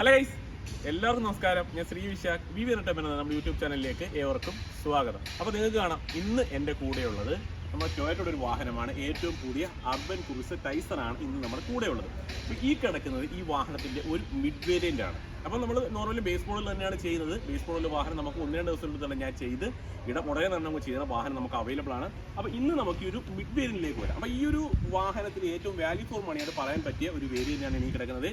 Hello guys, എല്ലാവർക്കും നമസ്കാരം. ഞാൻ ശ്രീ വിശാഖ് VV എന്ന നമ്മുടെ യൂട്യൂബ് ചാനലിലേക്ക് ഏവർക്കും സ്വാഗതം. അപ്പോൾ നിങ്ങൾക്ക് കാണാം, ഇന്ന് എൻ്റെ കൂടെയുള്ളത് നമ്മുടെ ടൊയോട്ടയുടെ ഒരു വാഹനമാണ്. ഏറ്റവും പുതിയ അർബൻ ക്രൂസർ ടൈസർ ആണ് ഇന്ന് നമ്മുടെ കൂടെയുള്ളത്. അപ്പോൾ ഈ കിടക്കുന്നത് ഈ വാഹനത്തിൻ്റെ ഒരു മിഡ് വേരിയൻ്റ് ആണ്. അപ്പോൾ നമ്മൾ നോർമലി ബേസ് മോഡൽ തന്നെയാണ് ചെയ്യുന്നത്. ബേസ് മോഡൽ വാഹനം നമുക്ക് 1-2 ദിവസം കൊണ്ട് തന്നെ ഞാൻ ചെയ്ത് ഉടനെ തന്നെ നമുക്ക് ചെയ്യുന്ന വാഹനം നമുക്ക് അവൈലബിൾ ആണ്. അപ്പോൾ ഇന്ന് നമുക്ക് ഈ ഒരു മിഡ് വേരിയന്റിലേക്ക് വരാം. അപ്പോൾ ഈ ഒരു വാഹനത്തിന് ഏറ്റവും വാല്യൂ ഫോർ മണിയായിട്ട് പറയാൻ പറ്റിയ ഒരു വേരിയന്റാണ് എനിക്ക് കിടക്കുന്നത്.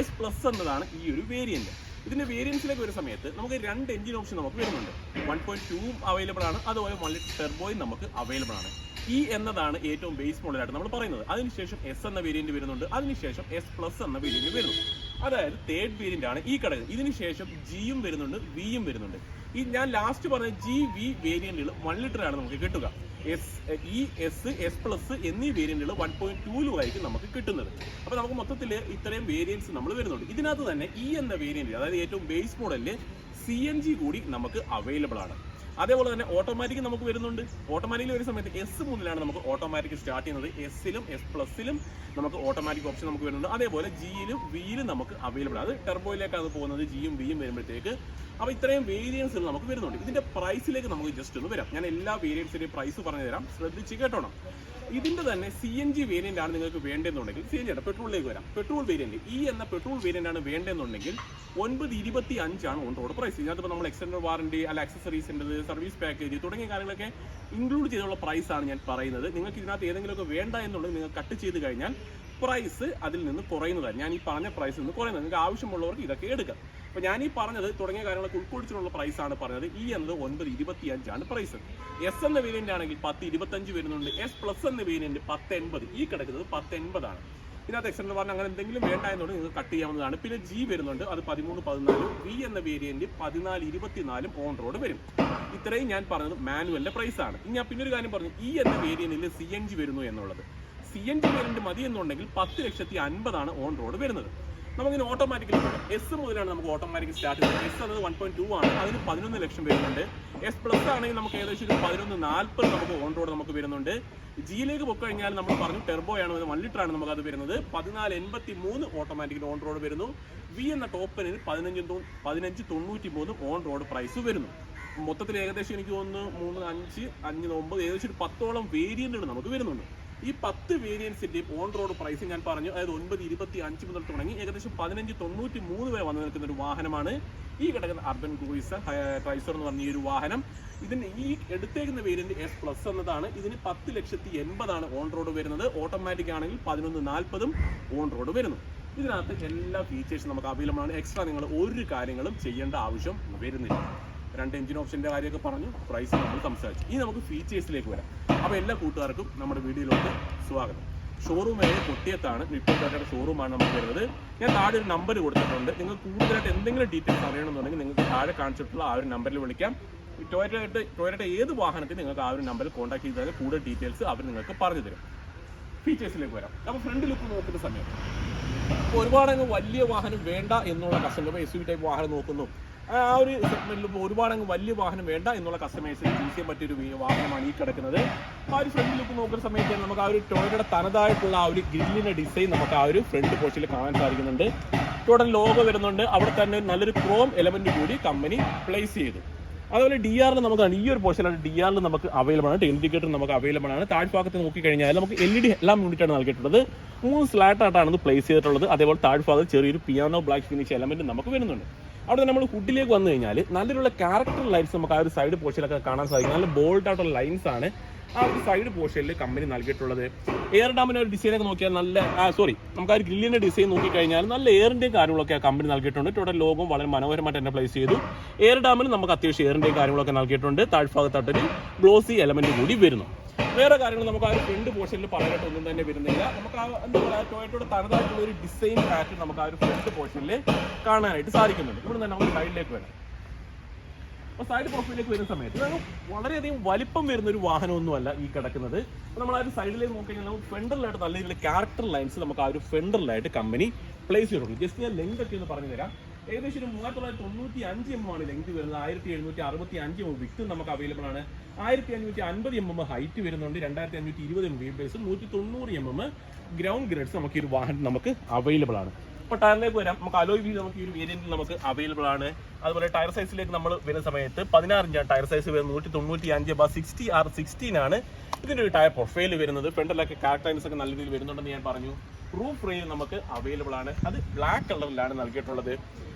S+ എന്നതാണ് ഈ ഒരു വേരിയന്റ്. ഇതിന്റെ വേരിയൻസിലേക്ക് വരുന്ന സമയത്ത് നമുക്ക് 2 എഞ്ചിൻ ഓപ്ഷൻ നമുക്ക് വരുന്നുണ്ട്. 1.2 അവൈലബിൾ ആണ്, അതുപോലെ 1 ടെർബോയും നമുക്ക് അവൈലബിൾ ആണ്. എന്നതാണ് ഏറ്റവും ബേസ് മോഡലായിട്ട് നമ്മൾ പറയുന്നത്. അതിനുശേഷം S എന്ന വേരിയന്റ് വരുന്നുണ്ട്, അതിനുശേഷം S+ എന്ന വേരിയന്റ് വരുന്നു. അതായത് തേർഡ് വേരിയന്റ് ആണ് ഈ കിടക്കുന്നത്. ഇതിനുശേഷം Gയും വരുന്നുണ്ട്, Vയും വരുന്നുണ്ട്. ഈ ഞാൻ ലാസ്റ്റ് പറഞ്ഞ GV വേരിയന്റുകൾ 1 ലിറ്റർ ആണ് നമുക്ക് കിട്ടുക. S+ എന്നീ വേരിയന്റുകൾ 1.2 നമുക്ക് കിട്ടുന്നത്. അപ്പോൾ നമുക്ക് മൊത്തത്തിൽ ഇത്രയും വേരിയൻസ് നമ്മൾ വരുന്നുണ്ട്. ഇതിനകത്ത് തന്നെ എന്ന വേരിയന്റ്, അതായത് ഏറ്റവും ബേസ് മോഡലിൽ CNG കൂടി നമുക്ക് അവൈലബിൾ ആണ്. അതേപോലെ തന്നെ ഓട്ടോമാറ്റിക് നമുക്ക് വരുന്നുണ്ട്. ഓട്ടോമാറ്റിക്കിൽ വരുന്ന സമയത്ത് S മുതലാണ് നമുക്ക് ഓട്ടോമാറ്റിക് സ്റ്റാർട്ട് ചെയ്യുന്നത്. S-ലും S+ലും നമുക്ക് ഓട്ടോമാറ്റിക് ഓപ്ഷൻ നമുക്ക് വരുന്നുണ്ട്. അതേപോലെ Gയിലും Vയിലും നമുക്ക് അവൈലബിൾ ആണ്. അത് ടെർബോയിലേക്കാണ് പോകുന്നത്. Gയും Vയും വരുമ്പോഴത്തേക്ക് അപ്പോൾ ഇത്രയും വേരിയൻസുകൾ നമുക്ക് വരുന്നുണ്ട്. ഇതിന്റെ പ്രൈസിലേക്ക് നമുക്ക് ജസ്റ്റ് ഒന്ന് വരാം. ഞാൻ എല്ലാ വേരിയൻസിന്റെയും പ്രൈസ് പറഞ്ഞു തരാം, ശ്രദ്ധിച്ച് കേട്ടോണം. ഇതിന്റെ തന്നെ CNG വേരിയന്റ് ആണ് നിങ്ങൾക്ക് വേണ്ടതെന്നുണ്ടെങ്കിൽ CNG ആണ്. പെട്രോളിലേക്ക് വരാം. പെട്രോൾ വേരിയന്റ് എന്ന പെട്രോൾ വേരിയന്റ് ആണ് വേണ്ടതെന്നുണ്ടെങ്കിൽ 925 ആണ് ഓൺ റോഡ് പ്രൈസ്. ഇതിനകത്ത് നമ്മൾ എക്സ്റ്റൻഡഡ് വാറണ്ടി അല്ല ആക്സസറീസിൻ്റെ സർവീസ് പാക്കേജ് തുടങ്ങിയ കാര്യങ്ങളൊക്കെ ഇൻക്ലൂഡ് ചെയ്തുള്ള പ്രൈസ് ആണ് ഞാൻ പറയുന്നത്. നിങ്ങൾക്ക് ഇതിനകത്ത് ഏതെങ്കിലുമൊക്കെ വേണ്ട എന്നുള്ളത് നിങ്ങൾ കട്ട് ചെയ്ത് കഴിഞ്ഞാൽ പ്രൈസ് അതിൽ നിന്ന് കുറയുന്നതാണ്. ഞാൻ ഈ പറഞ്ഞ പ്രൈസിൽ നിന്ന് കുറയുന്നത്. നിങ്ങൾക്ക് ആവശ്യമുള്ളവർക്ക് ഇതൊക്കെ എടുക്കാം. അപ്പോൾ ഞാൻ ഈ പറഞ്ഞത് തുടങ്ങിയ കാര്യങ്ങളൊക്കെ ഉൾക്കൊള്ളിച്ചിട്ടുള്ള പ്രൈസാണ് പറഞ്ഞത്. എന്നത് 925 ആണ് പ്രൈസ്. S എന്ന വേരിയന്റ് ആണെങ്കിൽ 1025 വരുന്നുണ്ട്. S+ എന്ന വേരിയന്റ് 1080. ഈ കിടക്കുന്നത് 1080 ആണ്. ഇതിനകത്ത് എക്സ്റ്റൻഡ് വാറണ്ടി അങ്ങനെ എന്തെങ്കിലും വേണ്ട എന്നുള്ളത് നിങ്ങൾക്ക് കട്ട് ചെയ്യാവുന്നതാണ്. പിന്നെ G വരുന്നുണ്ട്, അത് 1314. V എന്ന വേരിയന്റ് 1424 ഓൺ റോഡ് വരും. ഇത്രയും ഞാൻ പറഞ്ഞത് മാനുവലിന്റെ പ്രൈസ് ആണ്. ഇനി ഞാൻ പിന്നെ ഒരു കാര്യം പറഞ്ഞു, എന്ന വേരിയന്റിൽ CNG വരുന്നു എന്നുള്ളത്. CNG വേരിയന്റ് മതി എന്നുണ്ടെങ്കിൽ 10,50,000 ഓൺ റോഡ് വരുന്നത്. നമുക്കിനി ഓട്ടോമാറ്റിക്കലി S മുതലാണ് നമുക്ക് ഓട്ടോമാറ്റിക് സ്റ്റാർട്ട് ചെയ്യുന്നത്. S എന്നത് 1.2 ആണ്, അതിന് 11 ലക്ഷം വരുന്നുണ്ട്. S+ ആണെങ്കിൽ നമുക്ക് ഏകദേശം 1140 നമുക്ക് ഓൺ റോഡ് നമുക്ക് വരുന്നുണ്ട്. Gയിലേക്ക് പോയി കഴിഞ്ഞാൽ നമ്മൾ പറഞ്ഞു ടെർബോയാണ്, 1 ലിറ്റർ ആണ് നമുക്ക് അത് വരുന്നത്. 1483 ഓട്ടോമാറ്റിക്കലി ഓൺ റോഡ് വരുന്നു. V എന്ന ടോപ്പിന് 1593 ഓൺ റോഡ് പ്രൈസ് വരുന്നു. മൊത്തത്തിൽ ഏകദേശം എനിക്ക് തോന്നുന്നു 3, 5, 5, 9 ഏകദേശം 10ഓളം വേരിയന്റുകൾ നമുക്ക് വരുന്നുണ്ട്. ഈ 10 വേരിയൻസിന്റെ ഓൺ റോഡ് പ്രൈസ് ഞാൻ പറഞ്ഞു. അതായത് 925 മുതൽ തുടങ്ങി ഏകദേശം 1593 വരെ വന്നു നിൽക്കുന്ന ഒരു വാഹനമാണ് ഈ കിടക്കുന്ന അർബൻ ക്രൂസർ ടൈസർ എന്ന് പറഞ്ഞ ഈ ഒരു വാഹനം. ഇതിന് ഈ എടുത്തേക്കുന്ന വേരിയന്റ് S+ എന്നതാണ്. ഇതിന് 10,80,000 ഓൺ റോഡ് വരുന്നത്. ഓട്ടോമാറ്റിക് ആണെങ്കിൽ 1140 ഓൺ റോഡ് വരുന്നു. ഇതിനകത്ത് എല്ലാ ഫീച്ചേഴ്സും നമുക്ക് അവൈലബിൾ ആണ്. എക്സ്ട്രാ നിങ്ങൾ ഒരു കാര്യങ്ങളും ചെയ്യേണ്ട ആവശ്യം വരുന്നില്ല. 2 എഞ്ചിൻ ഓപ്ഷൻ്റെ കാര്യമൊക്കെ പറഞ്ഞു, പ്രൈസ് നമ്മൾ സംസാരിച്ചു. ഇനി നമുക്ക് ഫീച്ചേഴ്സിലേക്ക് വരാം. അപ്പോൾ എല്ലാ കൂട്ടുകാർക്കും നമ്മുടെ വീഡിയോയിലോട്ട് സ്വാഗതം. ഷോറൂം കൊട്ടിയത്താണ്, ടൊയോട്ടയുടെ ഷോറൂമാണ് നമുക്ക് വരുന്നത്. ഞാൻ താഴെ ഒരു നമ്പർ കൊടുത്തിട്ടുണ്ട്. നിങ്ങൾക്ക് കൂടുതലായിട്ട് എന്തെങ്കിലും ഡീറ്റെയിൽസ് അറിയണമെന്നുണ്ടെങ്കിൽ നിങ്ങൾക്ക് താഴെ കാണിച്ചിട്ടുള്ള ആ ഒരു നമ്പറിൽ വിളിക്കാം. ടൊയോട്ടയുടെ ഏത് വാഹനത്തിൽ നിങ്ങൾക്ക് ആ ഒരു നമ്പറിൽ കോൺടാക്ട് ചെയ്താൽ കൂടുതൽ ഡീറ്റെയിൽസ് അവർ നിങ്ങൾക്ക് പറഞ്ഞു തരും. ഫീച്ചേഴ്സിലേക്ക് വരാം. അപ്പോൾ ഫ്രണ്ട് ലുക്ക് നോക്കുന്ന സമയത്ത് ഒരുപാടങ്ങ് വലിയ വാഹനം വേണ്ട എന്നുള്ള കസ്റ്റമർ SUV ടൈപ്പ് വാഹനം നോക്കുന്നു. ആ ഒരു സെഗ്മെന്റിൽ ഇപ്പോൾ ഒരുപാടങ്ങ് വലിയ വാഹനം വേണ്ട എന്നുള്ള കസ്റ്റമേഴ്സിന് യൂസ് ചെയ്യാൻ പറ്റിയൊരു വാഹനമാണ് ഈ കിടക്കുന്നത്. ആ ഒരു ഫ്രണ്ട് ലുക്ക് നോക്കുന്ന സമയത്ത് നമുക്ക് ആ ഒരു ടൊയോട്ടയുടെ തനതായിട്ടുള്ള ആ ഒരു ഗ്രില്ലിന്റെ ഡിസൈൻ നമുക്ക് ആ ഒരു ഫ്രണ്ട് പോർഷനിൽ കാണാൻ സാധിക്കുന്നുണ്ട്. ടൊയോട്ട ലോഗോ വരുന്നുണ്ട്. അവിടെ തന്നെ നല്ലൊരു ക്രോം എലമെന്റ് കൂടി കമ്പനി പ്ലേസ് ചെയ്തു. അതുപോലെ DR നമുക്ക് ഈ ഒരു പോർഷനാണ്. DR നമുക്ക് അവൈലബിൾ ആണ്. ഇൻഡിക്കേറ്റർ നമുക്ക് അവൈലബിൾ ആണ്. താഴ്ഭാഗത്ത് നോക്കിക്കഴിഞ്ഞാൽ നമുക്ക് LED എല്ലാം യൂണിറ്റാണ് നൽകിയിട്ടുള്ളത്. 3 സ്ലാറ്റായിട്ടാണ് ഇത് പ്ലേസ് ചെയ്തിട്ടുള്ളത്. അതേപോലെ താഴ്ഭാഗത്ത് ചെറിയൊരു പിയാനോ ബ്ലാക്ക് ഫിനിഷ് എലമെന്റ് നമുക്ക് വരുന്നുണ്ട്. അവിടെ നമ്മൾ ഹുഡിലേക്ക് വന്നു കഴിഞ്ഞാൽ നല്ലൊരു ക്യാരക്ടർ ലൈൻസ് നമുക്ക് ആ ഒരു സൈഡ് പോർഷനിലൊക്കെ കാണാൻ സാധിക്കും. നല്ല ബോൾഡ് ആയിട്ടുള്ള ലൈൻസ് ആണ് ആ ഒരു സൈഡ് പോർഷനിൽ കമ്പനി നൽകിയിട്ടുള്ളത്. എയർ ഡാമിന്റെ ഒരു ഡിസൈനൊക്കെ നോക്കിയാൽ നമുക്ക് ആ ഒരു ഗ്രില്ലിന്റെ ഡിസൈൻ നോക്കിക്കഴിഞ്ഞാൽ നല്ല എയറിന്റെയും കാര്യങ്ങളൊക്കെ ആ കമ്പനി നൽകിയിട്ടുണ്ട്. ടോട്ടൽ ലോഗോ വളരെ മനോഹരമായിട്ട് തന്നെ പ്ലേസ് ചെയ്തു. എയർ ഡാമിൽ നമുക്ക് അത്യാവശ്യം എയറിന്റെയും കാര്യങ്ങളൊക്കെ നൽകിയിട്ടുണ്ട്. താഴ്ഭാഗത്തായിട്ടൊരു ഗ്ലോസി എലമെന്റ് കൂടി വരുന്നു. വേറെ കാര്യങ്ങൾ നമുക്ക് ആ ഒരു ഫ്രണ്ട് പോർഷനിൽ പറയാനായിട്ട് ഒന്നും തന്നെ വരുന്നില്ല. നമുക്ക് ആ എന്താ പറയുക, ടൊയോട്ടയുടെ തനതായിട്ടുള്ള ഒരു ഡിസൈൻ പാറ്റേൺ നമുക്ക് ആ ഒരു ഫ്രണ്ട് പോർഷനിൽ കാണാനായിട്ട് സാധിക്കുന്നുണ്ട്. ഇവിടെ തന്നെ നമുക്ക് സൈഡിലേക്ക് വരാം. അപ്പോൾ സൈഡ് പ്രൊഫൈലിലേക്ക് വരുന്ന സമയത്ത് വളരെയധികം വലിപ്പം വരുന്ന ഒരു വാഹനമൊന്നുമല്ല ഈ കിടക്കുന്നത്. അപ്പോൾ നമ്മൾ ആ ഒരു സൈഡിലേക്ക് നോക്കിക്കഴിഞ്ഞാൽ നമുക്ക് ഫ്രണ്ടറിലായിട്ട് നല്ല രീതിയിലുള്ള ക്യാരക്ടർ ലൈൻസ് നമുക്ക് ആ ഒരു ഫ്രണ്ടറിലായിട്ട് കമ്പനി പ്ലേസ് ചെയ്തിട്ടുണ്ട്. ജസ്റ്റ് ഞാൻ ലെങ്ത് ഒക്കെ ഒന്ന് പറഞ്ഞു തരാം. ഏകദേശം 3995 mm ആണ് ലെങ്ത് വരുന്നത്. 1765 mm വിക്ത് നമുക്ക് അവൈലബിൾ ആണ്. 1550 mm ഹൈറ്റ് വരുന്നുണ്ട്. 2520 mm വീൽ ബേസും 190 mm ഗ്രൗണ്ട് ഗ്രേഡ്സ് നമുക്ക് ഈ ഒരു വാഹനം നമുക്ക് അവൈലബിൾ ആണ്. ഇപ്പോൾ ടയറിലേക്ക് വരാം. നമുക്ക് അലോയ് വീൽ നമുക്ക് ഈ ഒരു വേരിയന്റിൽ നമുക്ക് അവൈലബിൾ ആണ്. അതുപോലെ ടയർ സൈസിലേക്ക് നമ്മൾ വരുന്ന സമയത്ത് 16 ഇഞ്ചാണ് ടയർ സൈസ് വരുന്നത്. 195/60R16 ആണ് ഇതിന്റെ ഒരു ടയർ പ്രൊഫൈൽ വരുന്നത്. ഫ്രണ്ടിലൊക്കെ ക്യാരക്ടേഴ്സ് ഒക്കെ നല്ല രീതിയിൽ വരുന്നുണ്ടെന്ന് ഞാൻ പറഞ്ഞു. റൂഫ് റെയിൽ നമുക്ക് അവൈലബിൾ ആണ്. അത് ബ്ലാക്ക് കളറിലാണ് നൽകിയിട്ടുള്ളത്.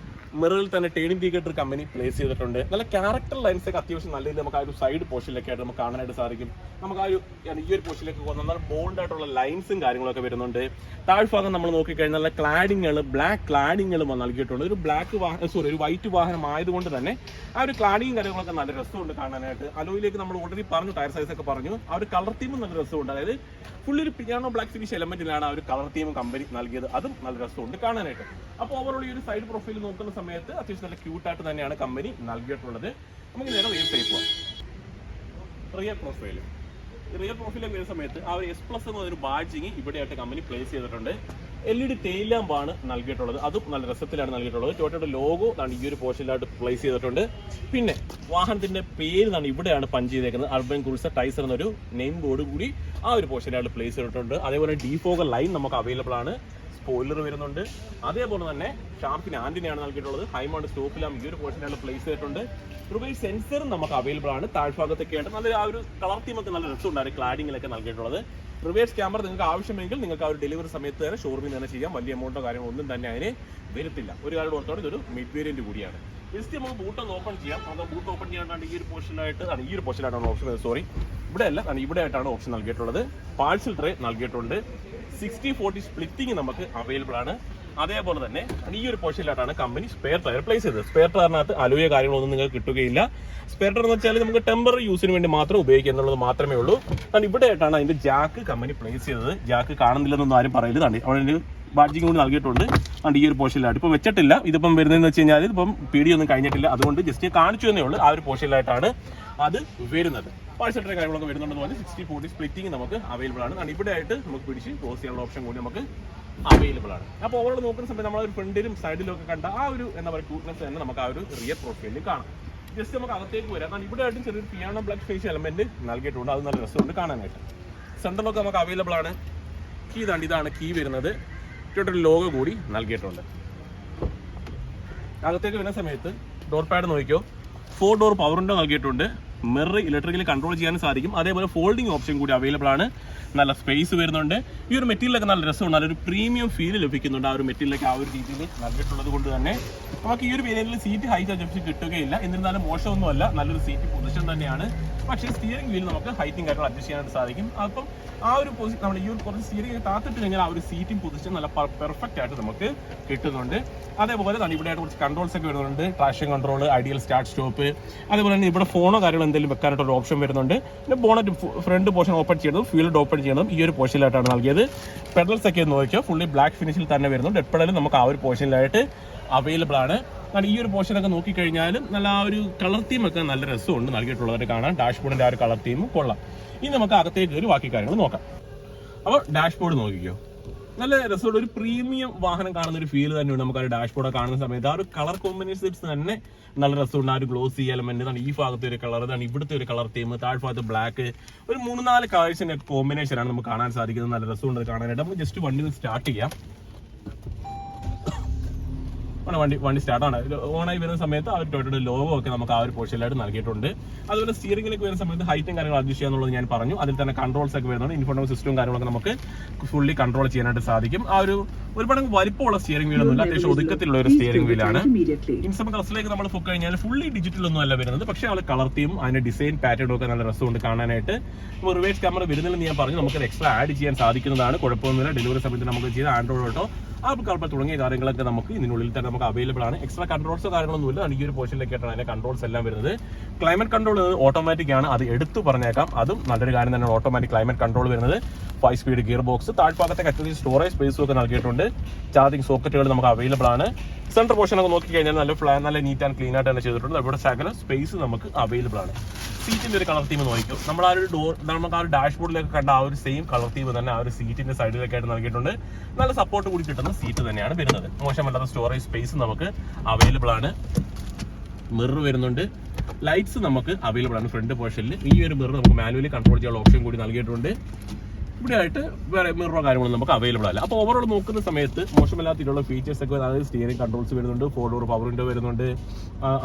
മിററിൽ തന്നെ ടേൺ ഇൻഡിക്കേറ്റർ കമ്പനി പ്ലേസ് ചെയ്തിട്ടുണ്ട്. നല്ല ക്യാരക്ടർ ലൈൻസ് ഒക്കെ അത്യാവശ്യം നല്ല രീതിയിൽ നമുക്ക് ആ ഒരു സൈഡ് പോർഷനിലൊക്കെ ആയിട്ട് നമുക്ക് കാണാനായിട്ട് സാധിക്കും. നമുക്ക് ആ ഒരു ഈ ഒരു പോർഷനിലേക്ക് പോകുന്ന നല്ല ബോൾഡ് ആയിട്ടുള്ള ലൈൻസും കാര്യങ്ങളൊക്കെ വരുന്നുണ്ട്. താഴ്ഭാഗം നമ്മൾ നോക്കിക്കഴിഞ്ഞാൽ നല്ല ക്ലാഡിങ്ങൾ, ബ്ലാക്ക് ക്ലാഡിങ്ങളും നൽകിയിട്ടുണ്ട്. ഒരു ഒരു വൈറ്റ് വാഹനം ആയതുകൊണ്ട് തന്നെ ആ ഒരു ക്ലാഡിങ് കാര്യങ്ങളൊക്കെ നല്ല രസമുണ്ട് കാണാനായിട്ട്. അലോയിലേക്ക് നമ്മൾ ഓൾറെഡി പറഞ്ഞു, ടയർ സൈസ് ഒക്കെ പറഞ്ഞു. ആ ഒരു കളർ തീമും നല്ല രസമുണ്ട്. അതായത് ഫുള്ളി ഒരു പിയാനോ ബ്ലാക്ക് ഫിനിഷ് എലമെന്റിലാണ് ആ ഒരു കളർ തീമും കമ്പനി നൽകിയത്. അതും നല്ല രസമുണ്ട് കാണാനായിട്ട്. അപ്പോൾ ഓവറോൾ ഈ ഒരു സൈഡ് പ്രൊഫൈൽ നോക്കുന്ന സമയത്ത് അത്യാവശ്യം നല്ല ക്യൂട്ടായിട്ട് തന്നെയാണ് കമ്പനി നൽകിയിട്ടുള്ളത്. നമുക്ക് നേരെ റിയർ സൈഡ് പോകാം. റിയർ പ്രൊഫൈലിലേക്ക് വരുന്ന സമയത്ത് ആ ഒരു S+ എന്ന ഒരു ബാഡ്ജിങ് ഇവിടെയായിട്ട് കമ്പനി പ്ലേസ് ചെയ്തിട്ടുണ്ട്. LED ടെയിൽ ലാമ്പാണ് നൽകിയിട്ടുള്ളത്. അതും നല്ല രസത്തിലാണ് നൽകിയിട്ടുള്ളത്. ടൊയോട്ടയുടെ ലോഗോ ഈ ഒരു പോർഷനിലായിട്ട് പ്ലേസ് ചെയ്തിട്ടുണ്ട്. പിന്നെ വാഹനത്തിന്റെ പേര് ഇവിടെയാണ് പഞ്ച് ചെയ്തേക്കുന്നത്. അർബൻ ക്രൂസർ ടൈസർ എന്നൊരു നെയിം ബോർഡ് കൂടി ആ ഒരു പോർഷനിലായിട്ട് പ്ലേസ് ചെയ്തിട്ടുണ്ട്. അതേപോലെ ഡിഫോഗർ ലൈൻ നമുക്ക് അവൈലബിൾ ആണ്. സ്പോയിലർ വരുന്നുണ്ട്. അതേപോലെ തന്നെ ഷാർപ്പിന് ആന്റിനയാണ് നൽകിയിട്ടുള്ളത്. ഹൈമൗണ്ട് സ്റ്റോപ്പ് ലാമ്പ് ഈ ഒരു പോർഷനിലാണ് പ്ലേസ് ചെയ്തിട്ടുണ്ട്. റിവേഴ്സ് സെൻസറും നമുക്ക് അവൈലബിൾ ആണ്. താഴ്ഭാഗത്തൊക്കെ ആയിട്ട് നല്ല ആ ഒരു കളർ തീമൊക്കെ നല്ല രസമുണ്ടാണ് ക്ലാഡിങ്ങിലൊക്കെ നൽകിയിട്ടുള്ളത്. റിവേഴ്സ് ക്യാമറ നിങ്ങൾക്ക് ആവശ്യമെങ്കിൽ നിങ്ങൾക്ക് ആ ഒരു ഡെലിവറി സമയത്ത് തന്നെ ഷോറൂമിൽ തന്നെ ചെയ്യാം. വലിയ എമൗണ്ടോ കാര്യങ്ങളോ ഒന്നും തന്നെ അതിന് വരത്തില്ല. ഒരു കാര്യം ഓർത്തോടെ ഇതൊരു മിഡ് വേരിയന്റ് കൂടിയാണ്. ജസ്റ്റ് നമുക്ക് ബൂട്ട് ഒന്ന് ഓപ്പൺ ചെയ്യാം. അത് ബൂട്ട് ഓപ്പൺ ചെയ്യാനാണ് ഈ ഒരു പോർഷനിലായിട്ടാണ് ഓപ്ഷൻ. ഇവിടെ അല്ല, ഇവിടെ ആയിട്ടാണ് ഓപ്ഷൻ നൽകിയിട്ടുള്ളത്. പാഴ്സൽ ട്രേ നൽകിയിട്ടുണ്ട്. 60/40 സ്പ്ലിറ്റിംഗ് നമുക്ക് അവൈലബിൾ ആണ്. അതേപോലെ തന്നെ ഈ ഒരു പോർഷനിലായിട്ടാണ് കമ്പനി സ്പെയർ ടയർ പ്ലേസ് ചെയ്തത്. സ്പെയർ ടയറിനകത്ത് അലോയ കാര്യങ്ങളൊന്നും നിങ്ങൾക്ക് കിട്ടുകയില്ല. സ്പെയർ ടയർ എന്ന് വെച്ചാൽ നമുക്ക് ടെമ്പററി യൂസിന് വേണ്ടി മാത്രം ഉപയോഗിക്കുക എന്നുള്ളത് മാത്രമേ ഉള്ളൂ. കാരണം ഇവിടെ ആയിട്ടാണ് അതിന്റെ ജാക്ക് കമ്പനി പ്ലേസ് ചെയ്തത്. ജാക്ക് കാണുന്നില്ലെന്നൊന്നും ആരും പറയരുത്. അവിടെ ബാഡ്ജിങ് കൂടി നൽകിയിട്ടുണ്ട്. അതുകൊണ്ട് ഈ ഒരു പോർഷനിലായിട്ട് ഇപ്പോൾ വെച്ചിട്ടില്ല. ഇതിപ്പം വരുന്നതെന്ന് വെച്ച് കഴിഞ്ഞാൽ ഇപ്പം PD ഒന്നും കഴിഞ്ഞിട്ടില്ല. അതുകൊണ്ട് ജസ്റ്റ് കാണിച്ചു തന്നേ ഉള്ളൂ. ആ ഒരു പോർഷനിലായിട്ടാണ് അത് വരുന്നത്. പാഴ്സൽ ട്രേ കാര്യങ്ങളൊക്കെ വരുന്നുണ്ടെന്ന് പറഞ്ഞാൽ 60/40 സ്പ്ലിറ്റിംഗ് നമുക്ക് അവൈലബിൾ ആണ്. ഇവിടെ ആയിട്ട് നമുക്ക് പിടിച്ച് ക്ലോസ് ചെയ്യാനുള്ള ഓപ്ഷൻ കൂടി നമുക്ക് അവൈലബിൾ ആണ്. അപ്പോൾ ഓവറോൾ നോക്കുന്ന സമയത്ത് നമ്മൾ ഫ്രണ്ടിലും സൈഡിലും ഒക്കെ കണ്ട ആ ഒരു ക്യൂട്ട്നെസ് തന്നെ നമുക്ക് ആ ഒരു റിയർ പ്രൊഫൈലിൽ കാണാം. ജസ്റ്റ് നമുക്ക് അകത്തേക്ക് വരാം. കാരണം ഇവിടെ ആയിട്ടും ചെറിയൊരു പിയാനോ ബ്ലാക്ക് ഫേസ് എലമെന്റ് നൽകിയിട്ടുണ്ട്. അത് നല്ല രസമുണ്ട് കാണാനായിട്ട്. സെന്ററിലൊക്കെ നമുക്ക് അവൈലബിൾ ആണ്. ഇതാണ് കീ വരുന്നത്. ഒരു ലോഗോ കൂടി നൽകിയിട്ടുണ്ട്. അകത്തേക്ക് വരുന്ന സമയത്ത് ഡോർ പാഡ് നോക്കിയോ, 4 ഡോർ പവർ വിൻഡോ നൽകിയിട്ടുണ്ട്. മിറർ ഇലക്ട്രിക്കലി കൺട്രോൾ ചെയ്യാൻ സാധിക്കും. അതേപോലെ ഫോൾഡിംഗ് ഓപ്ഷൻ കൂടി അവൈലബിൾ ആണ്. നല്ല സ്പേസ് വരുന്നുണ്ട്. ഈ ഒരു മെറ്റീരിയലൊക്കെ നല്ല രസമുണ്ട്. നല്ലൊരു പ്രീമിയം ഫീൽ ലഭിക്കുന്നുണ്ട്. ആ ഒരു മെറ്റീരിയലൊക്കെ ആ ഒരു രീതിയിൽ നൽകിയിട്ടുള്ളത് കൊണ്ട് തന്നെ നമുക്ക് ഈ ഒരു വേരിയന്റിൽ സീറ്റ് ഹൈറ്റ് അഡ്ജസ്റ്റ് കിട്ടുകയില്ല. എന്നിരുന്നാലും മോശമൊന്നുമല്ല, നല്ലൊരു സീറ്റ് പൊസിഷൻ തന്നെയാണ്. പക്ഷേ സ്റ്റിയറിംഗ് വീൽ നമുക്ക് ഹൈറ്റും കാര്യങ്ങൾ അഡ്ജസ്റ്റ് ചെയ്യാനായിട്ട് സാധിക്കും. അപ്പം ആ ഒരു നമ്മൾ ഈ ഒരു കുറച്ച് സ്റ്റിയറിംഗ് താത്തിട്ട് കഴിഞ്ഞാൽ ആ ഒരു സീറ്റിംഗ് പൊസിഷൻ നല്ല പെർഫെക്റ്റ് ആയിട്ട് നമുക്ക് കിട്ടുന്നുണ്ട്. അതേപോലെ തന്നെ ഇവിടെ ആയിട്ട് കുറച്ച് കൺട്രോൾസ് ഒക്കെ വരുന്നുണ്ട്. Traction control, ideal start stop, അതേപോലെ തന്നെ ഇവിടെ ഫോണോ കാര്യങ്ങളോ എന്തെങ്കിലും വെക്കാനായിട്ട് ഒരു ഓപ്ഷൻ വരുന്നുണ്ട്. പിന്നെ ബോണറ്റ് ഫ്രണ്ട് പോർഷൻ ഓപ്പൺ ചെയ്യണം, ഫീൽഡ് ഓപ്പൺ ചെയ്യണം. ഈ ഒരു പോർഷനിലായിട്ടാണ് നൽകിയത്. പെഡൽസ് ഒക്കെ നോക്കിയാൽ ഫുള്ളി ബ്ലാക്ക് ഫിനിഷിൽ തന്നെ വരുന്നുണ്ട്. എപ്പോഴും നമുക്ക് ആ ഒരു പോർഷനിലായിട്ട് അവൈലബിൾ ആണ്. കാരണം ഈ ഒരു പോർഷനൊക്കെ നോക്കിക്കഴിഞ്ഞാലും നല്ല ആ ഒരു കളർ തീമൊക്കെ നല്ല രസമുണ്ട് നൽകിയിട്ടുള്ളവരെ കാണാൻ. ഡാഷ്ബോർഡിന്റെ ആ ഒരു കളർ തീമും കൊള്ളാം. ഇനി നമുക്ക് അകത്തേക്ക് ഒരു ബാക്കി കാര്യങ്ങൾ നോക്കാം. അപ്പോൾ ഡാഷ്ബോർഡ് നോക്കിക്കോ, നല്ല രസമുള്ള ഒരു പ്രീമിയം വാഹനം കാണുന്ന ഒരു ഫീൽ തന്നെയുണ്ട് നമുക്ക് ആ ഒരു ഡാഷ്ബോർഡ് കാണുന്ന സമയത്ത്. ആ ഒരു കളർ കോമ്പിനേഷൻസ് തന്നെ നല്ല രസമുണ്ട്. ആ ഒരു ഗ്ലോസി എലമെന്റ്, ഈ ഭാഗത്തെ ഒരു കളർ, ഇവിടുത്തെ ഒരു കളർ തീം, താഴ്ഭാഗത്ത് ബ്ലാക്ക്, ഒരു 3-4 കളേഴ്സിന്റെ കോമ്പിനേഷനാണ് നമുക്ക് കാണാൻ സാധിക്കുന്നത്. നല്ല രസമുണ്ട് കാണാനായിട്ട്. നമുക്ക് ജസ്റ്റ് വണ്ടി സ്റ്റാർട്ട് ചെയ്യാം. വണ്ടി സ്റ്റാർട്ടാണ്. ഓണായി വരുന്ന സമയത്ത് ആ ഒരു ടൊയോട്ടയുടെ ലോഗോ ഒക്കെ നമുക്ക് ആ ഒരു പോർഷനിലായിട്ട് നൽകിയിട്ടുണ്ട്. അതുപോലെ സ്റ്റിയറിംഗിലേക്ക് വരുന്ന സമയത്ത് ഹൈറ്റും കാര്യങ്ങൾ അഡ്ജസ്റ്റ് ചെയ്യാന്നുള്ളത് ഞാൻ പറഞ്ഞു. അതിൽ തന്നെ കൺട്രോൾസ് ഒക്കെ വരുന്നുണ്ട്. ഇൻഫോർമേഷൻ സിസ്റ്റവും കാര്യങ്ങളൊക്കെ നമുക്ക് ഫുള്ളി കൺട്രോൾ ചെയ്യാനായിട്ട് സാധിക്കും. ആ ഒരു ഒരുപാട് വലിപ്പമുള്ള സ്റ്റിയറിംഗ് വീലൊന്നുമില്ല, അത്യാവശ്യം ഒതുക്കത്തിലുള്ള ഒരു സ്റ്റിയറിംഗ് വീലാണ്. ഇൻസം ക്ലാസ്സിലേക്ക് നമ്മൾ പോയി കഴിഞ്ഞാൽ ഫുള്ളി ഡിജിറ്റൽ ഒന്നും അല്ല വരുന്നത്. പക്ഷേ ആ കളർ തീമും അതിന്റെ ഡിസൈൻ പാറ്റേണും ഒക്കെ നല്ല രസമുണ്ട് കാണാനായിട്ട്. ഇപ്പോൾ റിവേഴ്സ് ക്യാമറ വരുന്നില്ലെന്ന് ഞാൻ പറഞ്ഞു. നമുക്ക് എക്സ്ട്രാ ആഡ് ചെയ്യാൻ സാധിക്കുന്നതാണ്. കുഴപ്പമൊന്നുമില്ല. ഡെലിവറി സമയത്ത് നമുക്ക് ചെയ്ത് ആൻഡ്രോയിഡ് ഓട്ടോ ആപ്പ് കാർപ്പ തുടങ്ങിയ കാര്യങ്ങളൊക്കെ നമുക്ക് ഇതിനുള്ളിൽ തന്നെ നമുക്ക് അവൈലബിൾ ആണ്. എക്സ്ട്രാ കൺട്രോൾസോ കാര്യങ്ങളൊന്നുമില്ല. ഈ ഒരു പോർഷനിലേക്കായിട്ടാണ് അതിന്റെ കൺട്രോൾസ് എല്ലാം വരുന്നത്. ക്ലൈമറ്റ് കൺട്രോൾ ഓട്ടോമാറ്റിക് ആണ്, അത് എടുത്തു പറഞ്ഞേക്കാം. അതും നല്ലൊരു കാര്യം തന്നെയാണ് ഓട്ടോമാറ്റിക് ക്ലൈമറ്റ് കൺട്രോൾ വരുന്നത്. 5 സ്പീഡ് ഗിയർ ബോക്സ്, താഴ്ഭാഗത്തെ അത്യാവശ്യം സ്റ്റോറേജ് സ്പേസും ഒക്കെ നൽകിയിട്ടുണ്ട്. ചാർജിങ് സോക്കറ്റുകൾ നമുക്ക് അവൈലബിൾ ആണ്. സെൻട്രൽ പോർഷൻ ഒക്കെ നോക്കിക്കഴിഞ്ഞാൽ നല്ല നീറ്റ് ആൻഡ് ക്ലീൻ ആയിട്ട് തന്നെ ചെയ്തിട്ടുണ്ട്. ഇവിടെ ശകല സ്പേസ് നമുക്ക് അവൈലബിൾ ആണ്. സീറ്റിന്റെ ഒരു കളർ തീം നോക്കിയോ, നമ്മൾ ആ ഒരു നമുക്ക് ആ ഒരു ഡാഷ്ബോർഡിലേക്ക് കണ്ട ആ ഒരു സെയിം കളർ തീം തന്നെ ആ ഒരു സീറ്റിന്റെ സൈഡിലേക്കായിട്ട് നൽകിയിട്ടുണ്ട്. നല്ല സപ്പോർട്ട് കൂടി കിട്ടുന്ന സീറ്റ് തന്നെയാണ് വരുന്നത്. മോശമല്ലാത്ത സ്റ്റോറേജ് സ്പേസ് നമുക്ക് അവൈലബിൾ ആണ്. മിറർ വരുന്നുണ്ട്. ലൈറ്റ്സ് നമുക്ക് അവൈലബിൾ ആണ് ഫ്രണ്ട് പോർഷനിൽ. ഈ ഒരു മിറർ നമുക്ക് മാനുവലി കൺട്രോൾ ചെയ്യാനുള്ള ഓപ്ഷൻ കൂടി നൽകിയിട്ടുണ്ട്. ഇവിടെ ആയിട്ട് വേറെ മിററോ കാര്യങ്ങളൊന്നും നമുക്ക് അവൈലബിൾ അല്ല. അപ്പോൾ ഓവറോൾ നോക്കുന്ന സമയത്ത് മോശമില്ലാത്ത ഫീച്ചേഴ്സ് ഒക്കെ, അതായത് സ്റ്റിയറിംഗ് കൺട്രോൾസ് വരുന്നുണ്ട്, 4 ഡോർ പവർ വിൻഡോ വരുന്നുണ്ട്,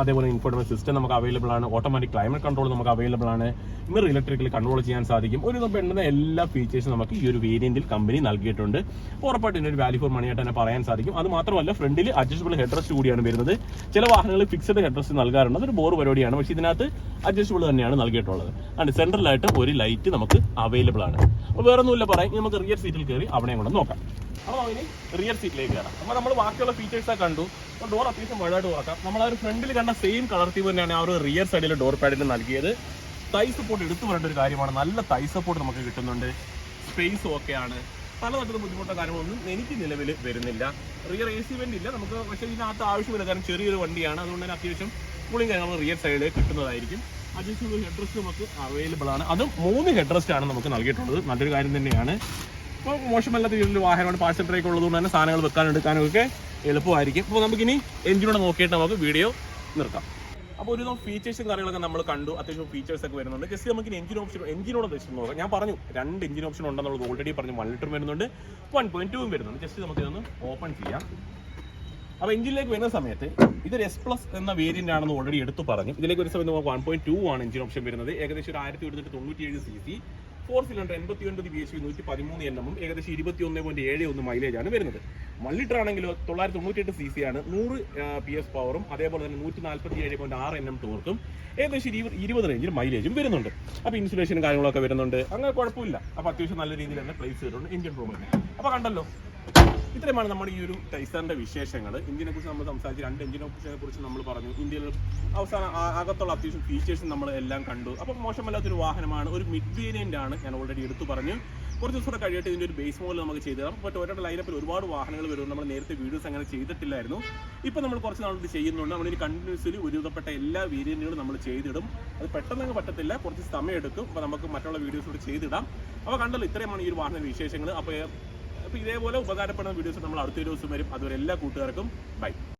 അതേപോലെ ഇൻഫോർട്ടൈൻമെന്റ് സിസ്റ്റം നമുക്ക് അവൈലബിൾ ആണ്, ഓട്ടോമാറ്റിക് ക്ലൈമറ്റ് കൺട്രോൾ നമുക്ക് അവൈലബിൾ ആണ്, മിറർ ഇലക്ട്രിക്കലി കൺട്രോൾ ചെയ്യാൻ സാധിക്കും. ഒരു വേണ്ടുന്ന എല്ലാ ഫീച്ചേഴ്സും നമുക്ക് ഈ ഒരു വേരിയന്റിൽ കമ്പനി നൽകിയിട്ടുണ്ട്. ഉറപ്പായിട്ടും ഇതിനൊരു വാല്യൂ ഫോർ മണി ആയിട്ട് തന്നെ പറയാൻ സാധിക്കും. അത് മാത്രമല്ല ഫ്രണ്ടിൽ അഡ്ജസ്റ്റബിൾ ഹെഡ് റെസ്റ്റ് കൂടിയാണ് വരുന്നത്. ചില വാഹനങ്ങളിൽ ഫിക്സഡ് ഹെഡ് റെസ്റ്റ് നൽകാറുണ്ട്, അതൊരു ബോർ പരിപാടിയാണ്. പക്ഷേ ഇതിനകത്ത് അഡ്ജസ്റ്റബിൾ തന്നെയാണ് നൽകിയിട്ടുള്ളത്. ആണ് സെൻട്രലായിട്ട് ഒരു ലൈറ്റ് നമുക്ക് അവൈലബിൾ ആണ്. അപ്പോൾ വേറെ ഒന്നുമില്ല പറയാം, നമുക്ക് റിയർ സീറ്റിൽ കയറി അവിടെയും കൂടെ നോക്കാം. അപ്പോൾ അതിന് റിയർ സീറ്റിലേക്ക് കയറാം. അപ്പോൾ നമ്മൾ ബാക്കിയുള്ള ഫീച്ചേഴ്സൊക്കെ കണ്ടു. അപ്പോൾ ഡോർ അത്യാവശ്യം വലുതായിട്ട് തുറക്കാം. നമ്മൾ ആ ഒരു ഫ്രണ്ടിൽ കണ്ട സെയിം കളർ തീം തന്നെയാണ് ആ ഒരു റിയർ സൈഡിൽ ഡോർ പാഡിൽ നൽകിയത്. തൈ സപ്പോർട്ട് എടുത്തു പറയേണ്ട ഒരു കാര്യമാണ്. നല്ല തൈ സപ്പോർട്ട് നമുക്ക് കിട്ടുന്നുണ്ട്. സ്പേസ് ഓക്കെയാണ്. പലതരത്തിലുള്ള ബുദ്ധിമുട്ടോ കാര്യങ്ങളൊന്നും എനിക്ക് നിലവിൽ വരുന്നില്ല. റിയർ AC വെന്റ് ഇല്ല നമുക്ക്, പക്ഷേ ഇതിനകത്ത് ആവശ്യമില്ല, കാരണം ചെറിയൊരു വണ്ടിയാണ്. അതുകൊണ്ട് തന്നെ അത്യാവശ്യം കൂളിംഗ് കാര്യങ്ങൾ റിയർ സൈഡിൽ കിട്ടുന്നതായിരിക്കും. അത്യാവശ്യം ഹെഡ് റെസ്റ്റ് നമുക്ക് അവൈലബിൾ ആണ്. അതും 3 ഹെഡ് റെസ്റ്റ് ആണ് നമുക്ക് നൽകിയിട്ടുള്ളത്. നല്ലൊരു കാര്യം തന്നെയാണ്. അപ്പോൾ മോശമല്ലാത്ത രീതിയിൽ വാഹനമാണ്, പാർസൽ ട്രേക്ക് ഉള്ളതുകൊണ്ട് തന്നെ സാധനങ്ങൾ വെക്കാനും എടുക്കാനും ഒക്കെ എളുപ്പമായിരിക്കും. അപ്പോൾ നമുക്കിനി എഞ്ചിനോട് നോക്കിയിട്ട് നമുക്ക് വീഡിയോ നിർത്താം. അപ്പോൾ ഒരു ഫീച്ചേഴ്സും കാര്യങ്ങളൊക്കെ നമ്മൾ കണ്ടു. അത്യാവശ്യം ഫീച്ചേഴ്സ് ഒക്കെ വരുന്നുണ്ട്. ജസ്റ്റ് നമുക്ക് എഞ്ചിനോട് ജസ്റ്റ് നോക്കാം. ഞാൻ പറഞ്ഞു 2 എഞ്ചിൻ ഓപ്ഷൻ ഉണ്ടെന്നുള്ളത് ഓൾറെഡി പറഞ്ഞു. 1 ലിറ്റർ വരുന്നുണ്ട്, 1.2 വരുന്നുണ്ട്. ജസ്റ്റ് നമുക്ക് ഇതൊന്ന് ഓപ്പൺ ചെയ്യാം. അപ്പോൾ എഞ്ചിനിലേക്ക് വരുന്ന സമയത്ത് ഇതൊരു S+ എന്ന വേരിയന്റ് ആണെന്ന് ഓൾറെഡി എടുത്തു പറഞ്ഞു. ഇതിലേക്ക് ഒരു സമയത്ത് നമുക്ക് 1.2 ആണ് എഞ്ചിൻ ഓപ്ഷൻ വരുന്നത്. ഏകദേശം ഒരു 1197 cc, 4 സിലിണ്ടർ, 89 bhp, 113 Nm, ഏകദേശം 21.71 മൈലേജ് ആണ് വരുന്നത്. 1 ലിറ്റർ ആണെങ്കിലോ 998 cc ആണ്, 100 PS പവറും അതേപോലെ തന്നെ 147.6 Nm ടോർക്കും, ഏകദേശം 20 റേഞ്ചിൽ മൈലേജും വരുന്നുണ്ട്. അപ്പോൾ ഇൻസുലേഷനും കാര്യങ്ങളൊക്കെ വരുന്നുണ്ട്. അങ്ങനെ കുഴപ്പമില്ല. അപ്പോൾ അത്യാവശ്യം നല്ല രീതിയിൽ തന്നെ പ്ലേസ് ചെയ്തിട്ടുണ്ട് എഞ്ചിൻ റൂമിൽ. അപ്പോൾ കണ്ടല്ലോ, ഇത്രയുമാണ് നമ്മുടെ ഈ ഒരു ടൈസറിന്റെ വിശേഷങ്ങൾ. ഇന്ത്യനെ കുറിച്ച് നമ്മൾ സംസാരിച്ച് 2 എഞ്ചിൻ ഓപ്ഷനെ കുറിച്ച് നമ്മൾ പറഞ്ഞു. ഇന്ത്യയിൽ അവസാനം അകത്തുള്ള അത്യാവശ്യം ഫീച്ചേഴ്സും നമ്മൾ എല്ലാം കണ്ടു. അപ്പോൾ മോശമല്ലാത്തൊരു വാഹനമാണ്, ഒരു മിഡ് വേരിയന്റ് ആണ്. ഞാൻ ഓൾറെഡി എടുത്തു പറഞ്ഞു. കുറച്ച് ദിവസം കൂടെ കഴിയട്ടെ ഇതിൻ്റെ ഒരു ബേസ് മോഡൽ നമുക്ക് ചെയ്തു തരാം. അപ്പോൾ ടൊയോട്ടയുടെ ലൈനപ്പിൽ ഒരുപാട് വാഹനങ്ങൾ വരും. നമ്മൾ നേരത്തെ വീഡിയോസ് അങ്ങനെ ചെയ്തിട്ടില്ലായിരുന്നു. ഇപ്പോൾ നമ്മൾ കുറച്ച് നാൾ ഇത് ചെയ്യുന്നുണ്ട്. നമ്മളിനി കണ്ടിന്യൂസ്ലി ഒരുവിധപ്പെട്ട എല്ലാ വേരിയന്റുകളും നമ്മൾ ചെയ്തിടും. അത് പെട്ടെന്ന് പറ്റത്തില്ല, കുറച്ച് സമയം എടുക്കും. അപ്പോൾ നമുക്ക് മറ്റുള്ള വീഡിയോസ് കൂടെ ചെയ്തിടാം. അപ്പോൾ കണ്ടല്ലോ, ഇത്രയുമാണ് ഈ ഒരു വാഹന വിശേഷങ്ങൾ. അപ്പോൾ ഇതേപോലെ ഉപകാരപ്പെടുന്ന വീഡിയോസ് നമ്മൾ അടുത്ത ദിവസം വരും. അതുവരെ എല്ലാ കൂട്ടുകാർക്കും ബൈ.